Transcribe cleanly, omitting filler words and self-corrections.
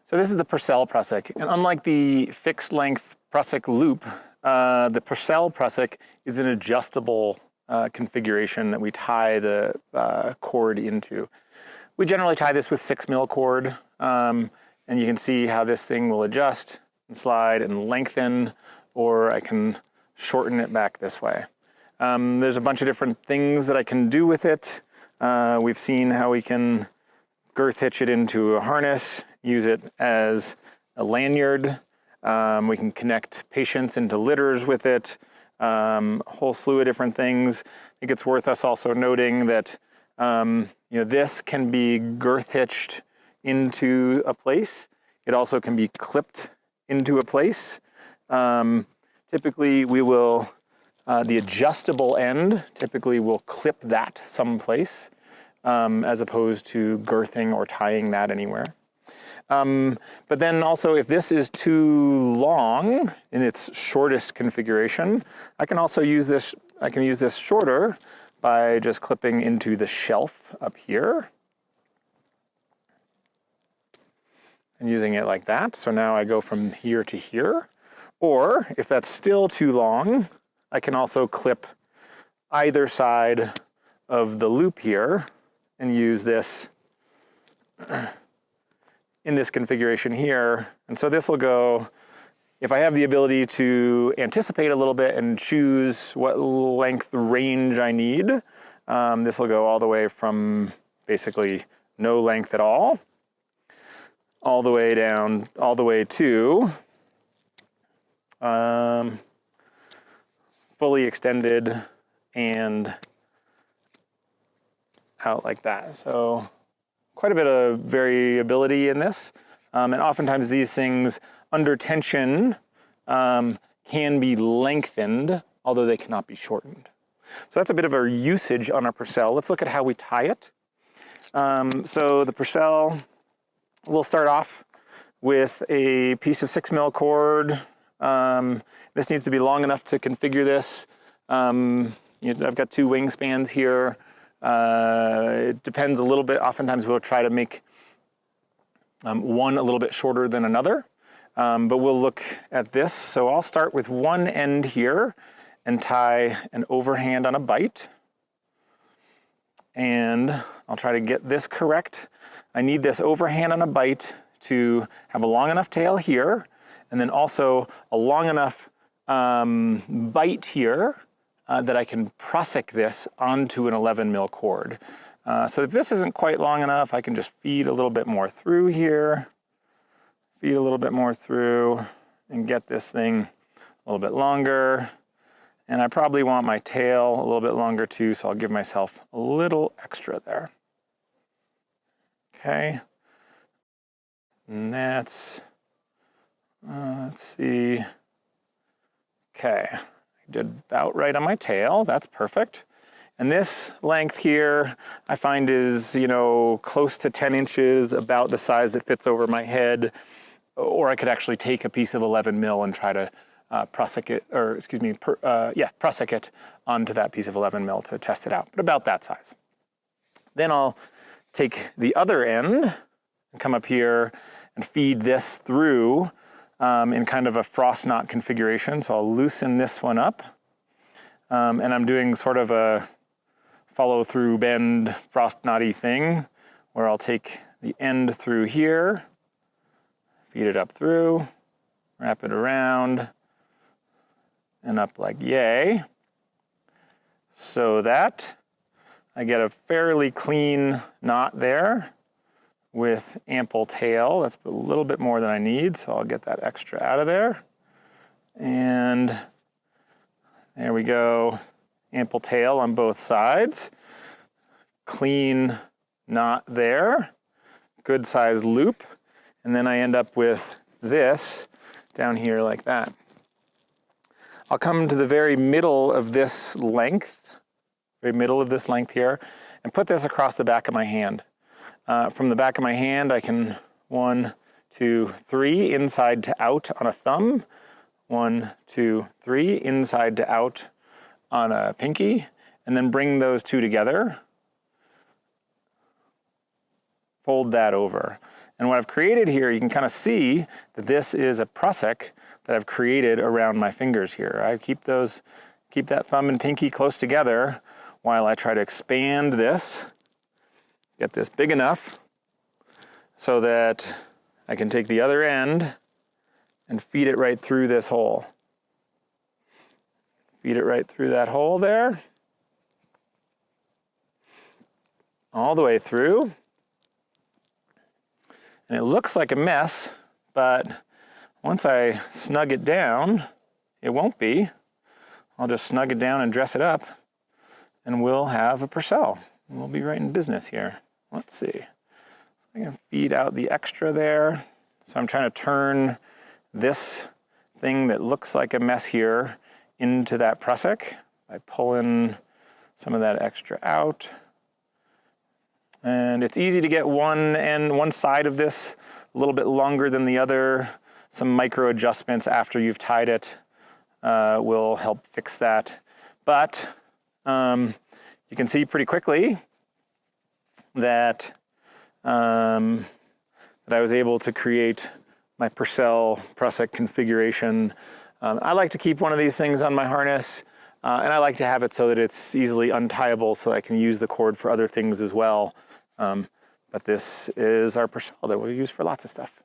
So this is the Purcell Prusik, and unlike the fixed length Prusik loop, the Purcell Prusik is an adjustable configuration that we tie the cord into. We generally tie this with 6mm cord, and you can see how this thing will adjust and slide and lengthen, or I can shorten it back this way. There's a bunch of different things that I can do with it. We've seen how we can girth hitch it into a harness, use it as a lanyard. We can connect patients into litters with it, a whole slew of different things. I think it's worth us also noting that this can be girth hitched into a place. It also can be clipped into a place. Typically we will, the adjustable end, typically we'll clip that someplace, as opposed to girthing or tying that anywhere. But then also, if this is too long in its shortest configuration, I can also use this, I can use this shorter by just clipping into the shelf up here and using it like that. So now I go from here to here. Or if that's still too long, I can also clip either side of the loop here and use this in this configuration here. And so this will go, if I have the ability to anticipate a little bit and choose what length range I need, this will go all the way from basically no length at all the way down, all the way to fully extended and out like that. So quite a bit of variability in this. And oftentimes these things under tension can be lengthened, although they cannot be shortened. So that's a bit of our usage on our Purcell. Let's look at how we tie it. So the Purcell, we'll start off with a piece of 6mm cord. This needs to be long enough to configure this. I've got 2 wingspans here. It depends a little bit. Oftentimes we'll try to make one a little bit shorter than another, but we'll look at this. So I'll start with one end here and tie an overhand on a bight. And I'll try to get this correct. I need this overhand on a bight to have a long enough tail here, and then also a long enough bight here that I can Prusik this onto an 11mm cord. So if this isn't quite long enough, I can just feed a little bit more through here, feed a little bit more through, and get this thing a little bit longer. And I probably want my tail a little bit longer too, so I'll give myself a little extra there. Okay. And that's, let's see. Okay, I did about right on my tail. That's perfect. And this length here, I find is, close to 10 inches, about the size that fits over my head. Or I could actually take a piece of 11mm and try to Prusik it, or excuse me, Prusik it onto that piece of 11mm to test it out, but about that size. Then I'll take the other end and come up here and feed this through in kind of a frost knot configuration. So I'll loosen this one up, and I'm doing sort of a follow through bend frost knotty thing where I'll take the end through here, feed it up through, wrap it around, and up like yay, so that I get a fairly clean knot there with ample tail. That's a little bit more than I need, so I'll get that extra out of there. And there we go, ample tail on both sides. Clean knot there, good size loop. And then I end up with this down here like that. I'll come to the very middle of this length, here, and put this across the back of my hand. From the back of my hand, I can 1, 2, 3, inside to out on a thumb, 1, 2, 3, inside to out on a pinky, and then bring those two together, fold that over. And what I've created here, you can kind of see that this is a prusik that I've created around my fingers here. I keep that thumb and pinky close together while I try to expand this, get this big enough so that I can take the other end and feed it right through this hole. Feed it right through that hole there. All the way through. And it looks like a mess, but once I snug it down, it won't be. I'll just snug it down and dress it up, and we'll have a Purcell. We'll be right in business here. Let's see. I can feed out the extra there. So I'm trying to turn this thing that looks like a mess here into that prusik by pulling some of that extra out. And it's easy to get one side of this a little bit longer than the other. Some micro adjustments after you've tied it will help fix that. But you can see pretty quickly that I was able to create my Purcell Prusik configuration. I like to keep one of these things on my harness, and I like to have it so that it's easily untieable so I can use the cord for other things as well. But this is our Purcell that we'll use for lots of stuff.